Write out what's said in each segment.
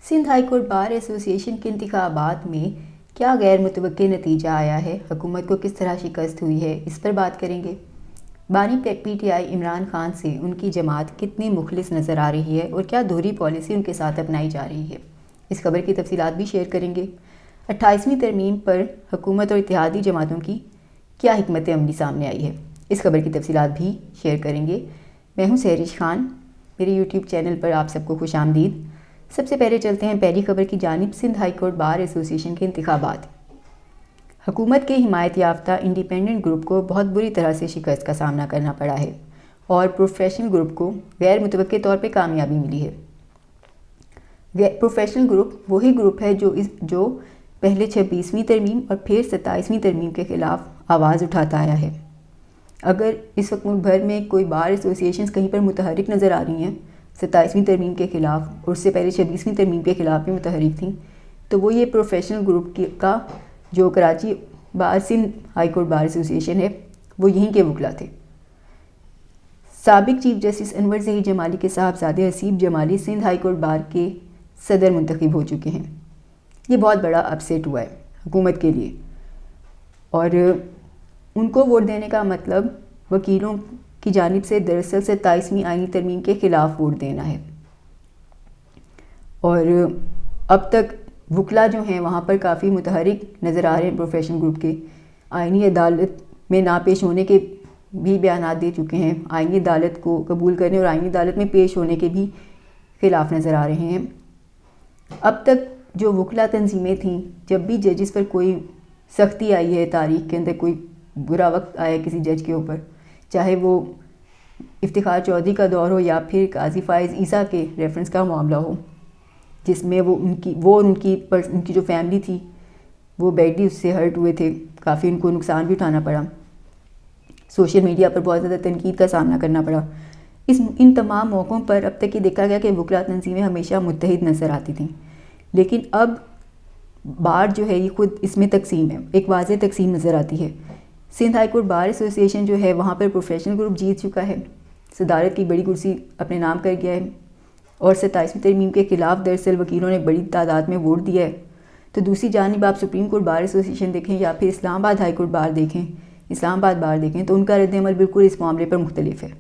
Sindh high court bar association के इंतखाबात में क्या गैर मुतवक्के नतीजा आया है, हुकूमत को किस तरह शिकस्त हुई है, इस पर बात करेंगे। बानी पीटीआई इमरान खान से उनकी जमात कितनी मुखलिस नज़र आ रही है और क्या दोहरी पॉलिसी उनके साथ अपनाई जा रही है, इस खबर की तफसीलात भी शेयर करेंगे। 28वीं तरमीम पर हुकूमत और इत्तेहादी जमातों की क्या हिकमत अमली सामने आई है, इस खबर की तफसीलात भी शेयर करेंगे। मैं हूँ सहरिश खान, मेरे यूट्यूब चैनल पर आप सबको खुश आमदीद। सबसे पहले चलते हैं पहली खबर की जानिब। Sindh high court bar association के इंतखाबात। हुकूमत के हिमायत याफ्ता इंडिपेंडेंट ग्रुप को बहुत बुरी तरह से शिकस्त का सामना करना पड़ा है और प्रोफेशनल ग्रुप को गैर मुतवक्के तौर पे कामयाबी मिली है। प्रोफेशनल ग्रुप वही ग्रुप है जो पहले 26वीं तरमीम और फिर 27वीं तरमीम के ख़िलाफ़ आवाज़ उठाता आया है। अगर इस वक्त मुल्क भर में कोई बार एसोसिएशंस कहीं पर मुतहरिक नज़र आ रही हैं 27वीं तरमीम के ख़िलाफ़ और उससे पहले 26वीं तरमीम के ख़िलाफ़ भी मुतहरिक थी, तो वो ये प्रोफेशनल ग्रुप का जो Karachi bar Sindh high court bar association है वो यहीं के वकला थे। साबिक चीफ जस्टिस अनवर ज़हीर जमाली के साहबजादे Haseeb Jamali Sindh high court bar के सदर मुंतखब हो चुके हैं। ये बहुत बड़ा अपसेट हुआ है हुकूमत के लिए और उनको वोट देने का मतलब वकीलों की जानिब से दरअसल 27वीं आईनी तरमीम के ख़िलाफ़ वोट देना है। और अब तक वकला जो हैं वहाँ पर काफ़ी मुतहरिक नज़र आ रहे हैं। प्रोफेशनल ग्रुप के आईनी अदालत में ना पेश होने के भी बयान दे चुके हैं, आईनी अदालत को कबूल करने और आईनी अदालत में पेश होने के भी ख़िलाफ़ नज़र आ रहे हैं। अब तक जो वकला तंजीमें थीं, जब भी जजिस पर कोई सख्ती आई है, तारीख़ के अंदर कोई बुरा वक्त आया किसी जज के ऊपर, चाहे वो इफ्तिखार चौधरी का दौर हो या फिर काजी फ़ाइज़ ईसा के रेफरेंस का मामला हो, जिसमें उनकी जो फैमिली थी वो बैडली उससे हर्ट हुए थे, काफ़ी उनको नुकसान भी उठाना पड़ा, सोशल मीडिया पर बहुत ज़्यादा तनकीद का सामना करना पड़ा। इन तमाम मौक़ों पर अब तक ये देखा गया कि वकला तंजीमें हमेशा मुत्तहिद नज़र आती थीं, लेकिन अब बार जो है ये खुद इसमें तकसीम है, एक वाज़ेह तकसीम नज़र आती है। Sindh high court bar association जो है वहाँ पर प्रोफेशनल ग्रुप जीत चुका है, सदारत की बड़ी कुर्सी अपने नाम कर गया है और 27वीं तरमीम के ख़िलाफ़ दरअसल वकीलों ने बड़ी तादाद में वोट दिया है। तो दूसरी जानिब आप सुप्रीम कोर्ट बार एसोसिएशन देखें या फिर इस्लामाबाद हाई कोर्ट बार देखें, इस्लामाबाद बार देखें, तो उनका रद्द-ए-अमल बिल्कुल इस मामले पर मुख्तलिफ है।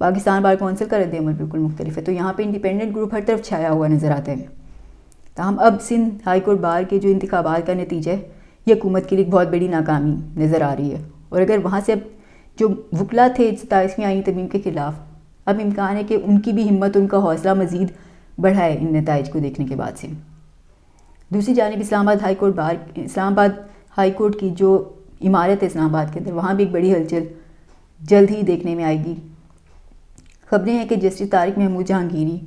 पाकिस्तान बार कौंसिल का रद्द-ए-अमल बिल्कुल मुख्तलिफ है। तो यहाँ पर इंडिपेंडेंट ग्रुप हर तरफ छाया हुआ नज़र आता है। ताहम अब सिंध हाई कोर्ट बार के जो इंतखाबात का नतीजा है ये हुकूमत के लिए बहुत बड़ी नाकामी नज़र आ रही है और अगर वहाँ से अब जो वकला थे 27वीं आईनी तरमीम के ख़िलाफ़, अब इम्कान है कि उनकी भी हिम्मत, उनका हौसला मज़ीद बढ़ाए इन नताइज को देखने के बाद से। दूसरी जानिब इस्लामाबाद हाई कोर्ट की जो इमारत है इस्लामाबाद के अंदर, वहाँ भी एक बड़ी हलचल जल्द ही देखने में आएगी। खबरें हैं कि जस्टिस तारिक महमूद जहांगीरी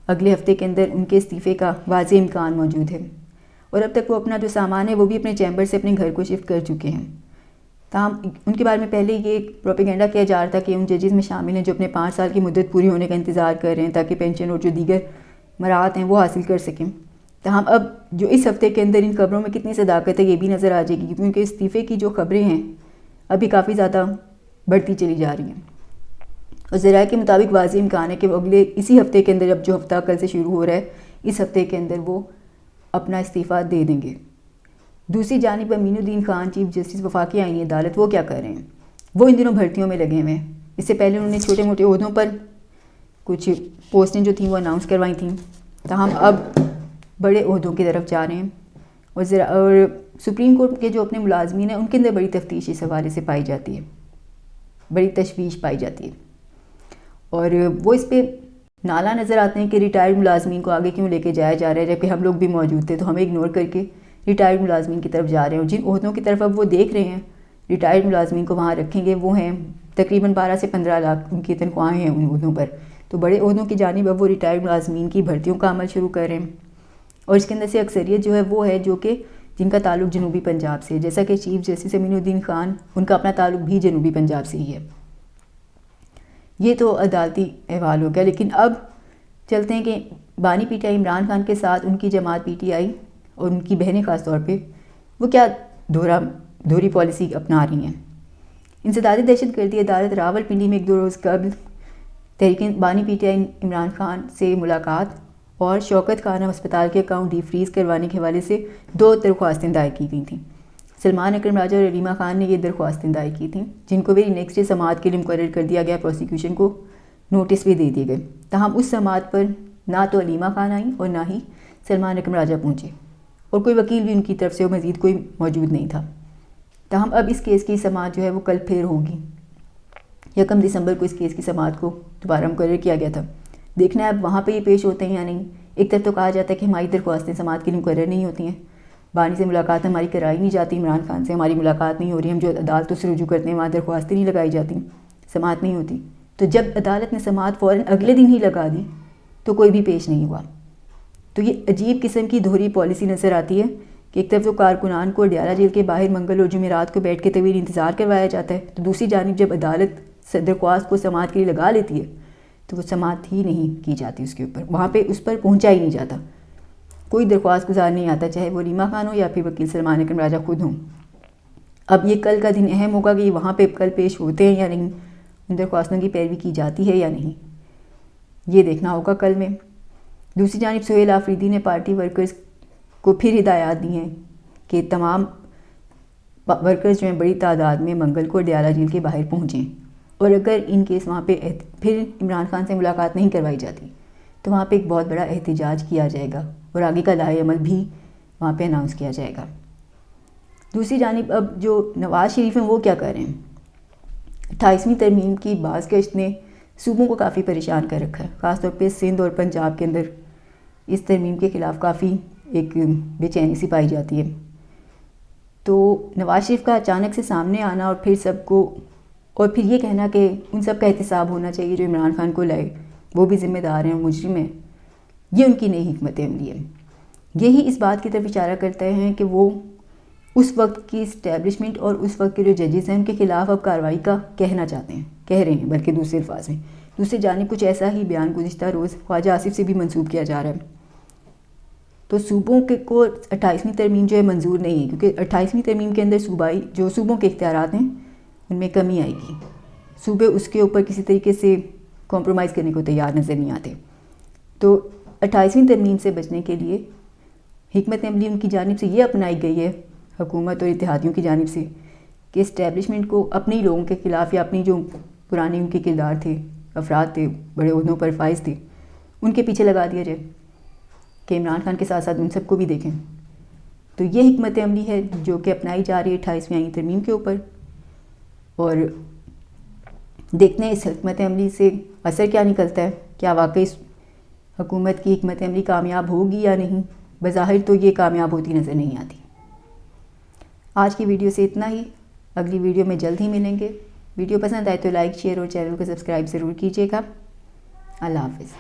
अगले हफ्ते के अंदर उनके इस्तीफ़े का वाज़ेह इम्कान मौजूद है और अब तक वो अपना जो सामान है वो भी अपने चैम्बर से अपने घर को शिफ्ट कर चुके हैं। ताहम उनके बारे में पहले ये प्रोपेगेंडा किया जा रहा था कि उन जजेस में शामिल हैं जो अपने 5 साल की मुद्दत पूरी होने का इंतज़ार कर रहे हैं ताकि पेंशन और जो दीगर मराहत हैं वो हासिल कर सकें। ताहम अब जो इस हफ्ते के अंदर इन खबरों में कितनी सदाकत है ये भी नज़र आ जाएगी, क्योंकि इस्तीफ़े की जो खबरें हैं अभी काफ़ी ज़्यादा बढ़ती चली जा रही हैं और ज़राए के मुताबिक वाज़ेह इम्कान है कि वो अगले इसी हफ्ते के अंदर, अब जो हफ्ता कल से शुरू हो रहा है, इस हफ्ते के अंदर वो अपना इस्तीफ़ा दे देंगे। दूसरी जानिब अमीनुद्दीन खान चीफ जस्टिस वफाकी आईनी अदालत वो क्या कर रहे हैं, वो इन दिनों भर्तियों में लगे हुए हैं। इससे पहले उन्होंने छोटे मोटे ओहदों पर कुछ पोस्टें जो थी वो अनाउंस करवाई थी, ताहम अब बड़े ओहदों की तरफ जा रहे हैं और सुप्रीम कोर्ट के जो अपने मुलाजमीन हैं उनके अंदर बड़ी तफ्तीश इस हवाले से पाई जाती है, बड़ी तशवीश पाई जाती है और वो इस पर नाला नज़र आते हैं कि रिटायर्ड मुलाजमीन को आगे क्यों लेके जाया जा रहा है, जबकि हम लोग भी मौजूद थे तो हमें इग्नोर करके रिटायर्ड मुलाजमीन की तरफ जा रहे हैं। और जिन ओहदों की तरफ अब वो देख रहे हैं रिटायर्ड मुलाजमीन को वहाँ रखेंगे वो हैं तकरीबन 12 से 15 लाख उनकी तनख्वाहें हैं उन ओहदों पर। तो बड़े ओहदों की जानिब अब वो रिटायर्ड मुलाजमीन की भर्तियों का अमल शुरू कर रहे हैं और इसके अंदर से अक्सरियत जो है वो है जो कि जिनका ताल्लुक जनूबी पंजाब से, जैसा कि चीफ जस्टिस अमीनुद्दीन खान, उनका अपना ताल्लुक भी जनूबी पंजाब से ही है। ये तो अदालती अहवाल हो गया, लेकिन अब चलते हैं कि बानी पीटीआई इमरान खान के साथ उनकी जमात पीटीआई और उनकी बहनें ख़ास तौर पे वो क्या दोहरी पॉलिसी अपना रही हैं। इंसदादी दहशतगर्दी अदालत रावलपिंडी में 1-2 रोज़ कबल तहरीक बानी पीटीआई इमरान खान से मुलाकात اور شوکت خانم ہسپتال کے اکاؤنٹ ڈی فریز کروانے کے حوالے سے 2 درخواستیں دائر کی گئی تھیں۔ سلمان اکرم راجہ اور علیمہ خان نے یہ درخواستیں دائر کی تھیں، جن کو ویری نیکسٹ ڈے سماعت کے لیے مقرر کر دیا گیا۔ پروسیکیوشن کو نوٹس بھی دے دیے گئے، تاہم اس سماعت پر نہ تو علیمہ خان آئیں اور نہ ہی سلمان اکرم راجہ پہنچے، اور کوئی وکیل بھی ان کی طرف سے مزید کوئی موجود نہیں تھا۔ تاہم اب اس کیس کی سماعت جو ہے وہ کل پھر ہوگی۔ 1 دسمبر کو اس کیس کی سماعت کو دوبارہ مقرر کیا گیا تھا۔ دیکھنا ہے اب وہاں پہ یہ پیش ہوتے ہیں یا نہیں۔ ایک طرف تو کہا جاتا ہے کہ ہماری درخواستیں سماعت کے لیے مقرر نہیں ہوتی ہیں، بانی سے ملاقات ہماری کرائی نہیں جاتی، عمران خان سے ہماری ملاقات نہیں ہو رہی، ہم جو عدالتوں سے رجوع کرتے ہیں وہاں درخواستیں نہیں لگائی جاتی، سماعت نہیں ہوتی۔ تو جب عدالت نے سماعت فوراً اگلے دن ہی لگا دی تو کوئی بھی پیش نہیں ہوا۔ تو یہ عجیب قسم کی دوہری پالیسی نظر آتی ہے کہ ایک طرف تو کارکنان کو ڈیالہ جیل کے باہر منگل اور جمعرات کو بیٹھ کے طویل انتظار کروایا جاتا ہے، تو دوسری جانب جب عدالت درخواست کو سماعت کے لیے لگا لیتی ہے تو وہ سماعت ہی نہیں کی جاتی اس کے اوپر، وہاں پہ اس پر پہنچا ہی نہیں جاتا، کوئی درخواست گزار نہیں آتا، چاہے وہ علیمہ خان ہو یا پھر وکیل سلمان اکرم راجہ خود ہوں۔ اب یہ کل کا دن اہم ہوگا کہ یہ وہاں پہ کل پیش ہوتے ہیں یا نہیں، ان درخواستوں کی پیروی کی جاتی ہے یا نہیں، یہ دیکھنا ہوگا کل میں۔ دوسری جانب سہیل آفریدی نے پارٹی ورکرز کو پھر ہدایات دی ہیں کہ تمام ورکرز جو ہیں بڑی تعداد میں منگل کو ڈیالہ جیل کے باہر پہنچیں، اور اگر ان کیس وہاں پہ پھر عمران خان سے ملاقات نہیں کروائی جاتی تو وہاں پہ ایک بہت بڑا احتجاج کیا جائے گا اور آگے کا لائحہ عمل بھی وہاں پہ اناؤنس کیا جائے گا۔ دوسری جانب اب جو نواز شریف ہیں وہ کیا کر رہے ہیں؟ 28ویں ترمیم کی بعض گشت نے صوبوں کو کافی پریشان کر رکھا ہے، خاص طور پہ سندھ اور پنجاب کے اندر اس ترمیم کے خلاف کافی ایک بے چینی سی پائی جاتی ہے۔ تو نواز شریف کا اچانک سے سامنے آنا اور پھر سب کو اور پھر یہ کہنا کہ ان سب کا احتساب ہونا چاہیے جو عمران خان کو لائے، وہ بھی ذمہ دار ہیں اور مجرم ہیں، یہ ان کی نئی حکمت عملی ہے۔ یہی اس بات کی طرف اشارہ کرتے ہیں کہ وہ اس وقت کی اسٹیبلشمنٹ اور اس وقت کے جو ججز ہیں ان کے خلاف اب کارروائی کا کہنا چاہتے ہیں، کہہ رہے ہیں بلکہ دوسرے الفاظ میں۔ دوسری جانب کچھ ایسا ہی بیان گزشتہ روز خواجہ آصف سے بھی منسوب کیا جا رہا ہے۔ تو صوبوں کو 28ویں ترمیم جو ہے منظور نہیں ہے، کیونکہ 28ویں ترمیم کے اندر صوبائی جو صوبوں کے اختیارات ہیں ان میں کمی آئے گی، صوبے اس کے اوپر کسی طریقے سے کمپرومائز کرنے کو تیار نظر نہیں آتے۔ تو 28ویں ترمیم سے بچنے کے لیے حکمت عملی ان کی جانب سے یہ اپنائی گئی ہے حکومت اور اتحادیوں کی جانب سے کہ اسٹیبلشمنٹ کو اپنے ہی لوگوں کے خلاف یا اپنی جو پرانے ان کے کردار تھے، افراد تھے، بڑے عہدوں پر فائز تھے، ان کے پیچھے لگا دیا جائے کہ عمران خان کے ساتھ ساتھ ان سب کو بھی دیکھیں۔ تو یہ حکمت عملی ہے جو کہ اپنائی جا رہی ہے 28ویں آئینی ترمیم کے اوپر، اور دیکھتے ہیں اس حکمت عملی سے اثر کیا نکلتا ہے، کیا واقعی اس حکومت کی حکمت عملی کامیاب ہوگی یا نہیں۔ بظاہر تو یہ کامیاب ہوتی نظر نہیں آتی۔ آج کی ویڈیو سے اتنا ہی، اگلی ویڈیو میں جلد ہی ملیں گے۔ ویڈیو پسند آئے تو لائک، شیئر اور چینل کو سبسکرائب ضرور کیجیے گا۔ اللہ حافظ۔